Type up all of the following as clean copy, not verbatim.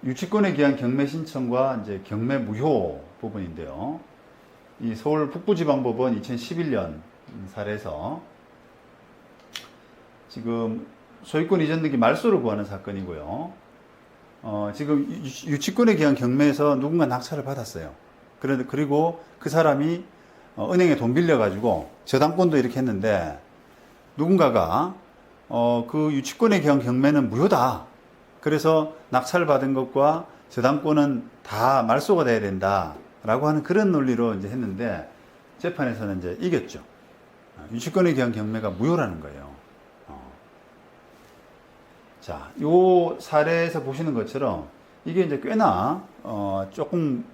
유치권에 기한 경매 신청과 이제 경매 무효 부분인데요. 이 서울 북부지방법원 2011년 사례에서 지금 소유권 이전 등기 말소를 구하는 사건이고요. 지금 유치권에 기한 경매에서 누군가 낙찰을 받았어요. 그리고 그 사람이 은행에 돈 빌려가지고 저당권도 이렇게 했는데 누군가가 그 유치권에 기한 경매는 무효다. 그래서 낙찰을 받은 것과 저당권은 다 말소가 돼야 된다. 라고 하는 그런 논리로 이제 했는데 재판에서는 이제 이겼죠. 유치권에 기한 경매가 무효라는 거예요. 자, 요 사례에서 보시는 것처럼 이게 이제 꽤나 조금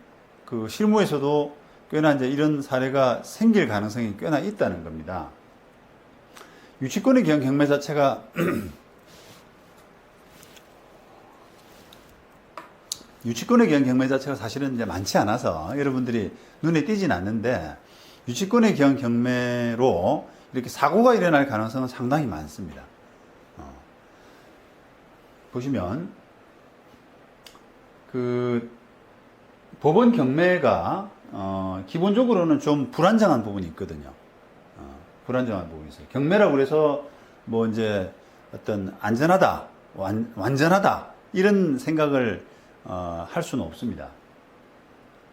그 실무에서도 꽤나 이제 이런 사례가 생길 가능성이 꽤나 있다는 겁니다. 유치권에 기한 경매 자체가 유치권에 기한 경매 자체가 사실은 이제 많지 않아서 여러분들이 눈에 띄진 않는데 유치권에 기한 경매로 이렇게 사고가 일어날 가능성은 상당히 많습니다. 보시면 그 법원 경매가 기본적으로는 좀 불안정한 부분이 있거든요. 불안정한 부분이 있어요. 경매라고 그래서 뭐 이제 어떤 안전하다, 완전하다 이런 생각을 할 수는 없습니다.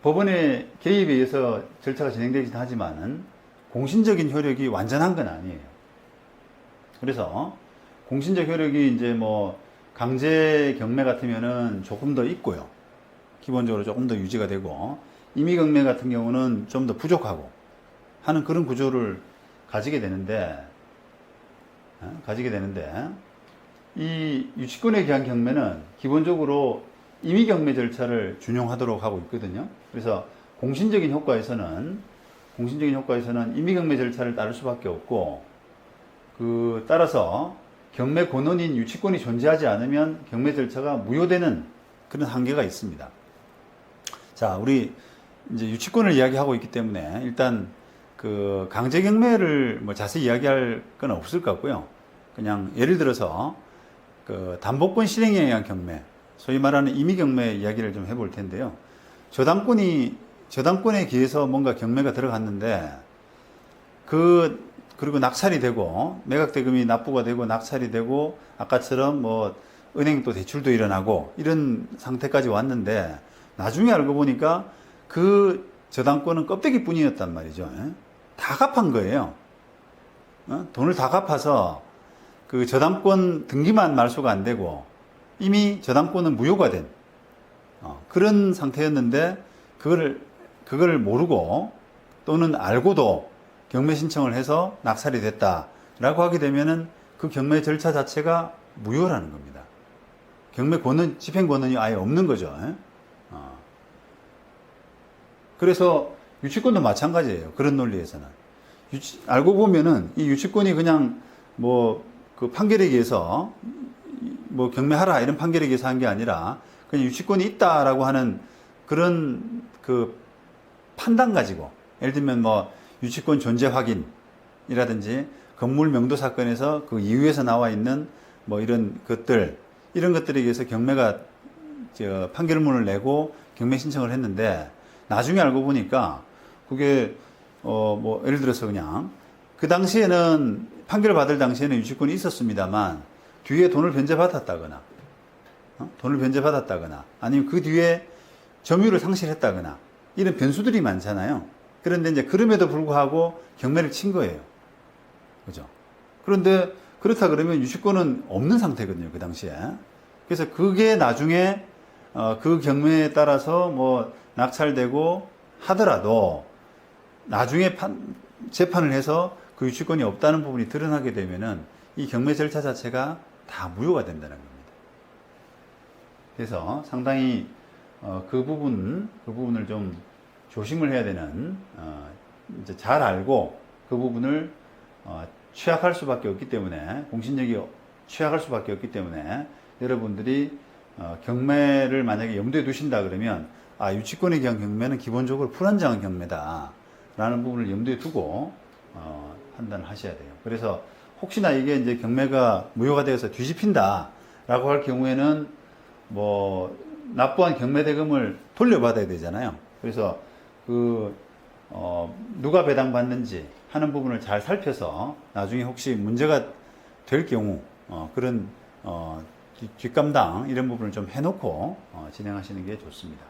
법원의 개입에 의해서 절차가 진행되긴 하지만은 공신적인 효력이 완전한 건 아니에요. 그래서 공신적 효력이 이제 뭐 강제 경매 같으면은 조금 더 있고요. 기본적으로 조금 더 유지가 되고 임의 경매 같은 경우는 좀 더 부족하고 하는 그런 구조를 가지게 되는데 이 유치권에 기한 경매는 기본적으로 임의 경매 절차를 준용하도록 하고 있거든요. 그래서 공신적인 효과에서는 임의 경매 절차를 따를 수밖에 없고 따라서 경매 권원인 유치권이 존재하지 않으면 경매 절차가 무효되는 그런 한계가 있습니다. 자, 우리 이제 유치권을 이야기하고 있기 때문에 일단 그 강제 경매를 뭐 자세히 이야기할 건 없을 것 같고요. 그냥 예를 들어서 그 담보권 실행에 의한 경매, 소위 말하는 임의 경매 이야기를 좀 해볼 텐데요. 저당권에 기해서 뭔가 경매가 들어갔는데 그리고 낙찰이 되고 매각대금이 납부가 되고 낙찰이 되고 아까처럼 뭐 은행 또 대출도 일어나고 이런 상태까지 왔는데 나중에 알고 보니까 그 저당권은 껍데기뿐이었단 말이죠. 다 갚은 거예요. 돈을 다 갚아서 그 저당권 등기만 말소가 안 되고 이미 저당권은 무효가 된 그런 상태였는데 그걸 모르고 또는 알고도 경매 신청을 해서 낙찰이 됐다라고 하게 되면은 그 경매 절차 자체가 무효라는 겁니다. 경매 권은 집행 권한이 아예 없는 거죠. 그래서 유치권도 마찬가지예요. 그런 논리에서는 알고 보면은 이 유치권이 그냥 뭐 그 판결에 의해서 뭐 경매하라 이런 판결에 의해서 한 게 아니라 그냥 유치권이 있다라고 하는 그런 그 판단 가지고 예를 들면 뭐 유치권 존재 확인이라든지 건물 명도 사건에서 그 이후에서 나와 있는 뭐 이런 것들에 의해서 경매가 판결문을 내고 경매 신청을 했는데 나중에 알고 보니까 그게 뭐 예를 들어서 그냥 그 당시에는 판결을 받을 당시에는 유치권이 있었습니다만 뒤에 돈을 변제받았다거나 아니면 그 뒤에 점유를 상실했다거나 이런 변수들이 많잖아요. 그런데 이제 그럼에도 불구하고 경매를 친 거예요. 그죠? 그런데 그렇다 그러면 유치권은 없는 상태거든요. 그 당시에. 그래서 그게 나중에 그 경매에 따라서 뭐 낙찰되고 하더라도 나중에 재판을 해서 그 유치권이 없다는 부분이 드러나게 되면은 이 경매 절차 자체가 다 무효가 된다는 겁니다. 그래서 상당히 그 부분을 좀 조심을 해야 되는 이제 잘 알고 그 부분을 취약할 수밖에 없기 때문에 공신력이 취약할 수밖에 없기 때문에 여러분들이 경매를 만약에 염두에 두신다 그러면 유치권에 기한 경매는 기본적으로 불안정한 경매다 라는 부분을 염두에 두고 판단을 하셔야 돼요. 그래서 혹시나 이게 이제 경매가 무효가 되어서 뒤집힌다 라고 할 경우에는 뭐 납부한 경매대금을 돌려받아야 되잖아요. 그래서 누가 배당받는지 하는 부분을 잘 살펴서 나중에 혹시 문제가 될 경우 그런 뒷감당 이런 부분을 좀 해놓고 진행하시는 게 좋습니다.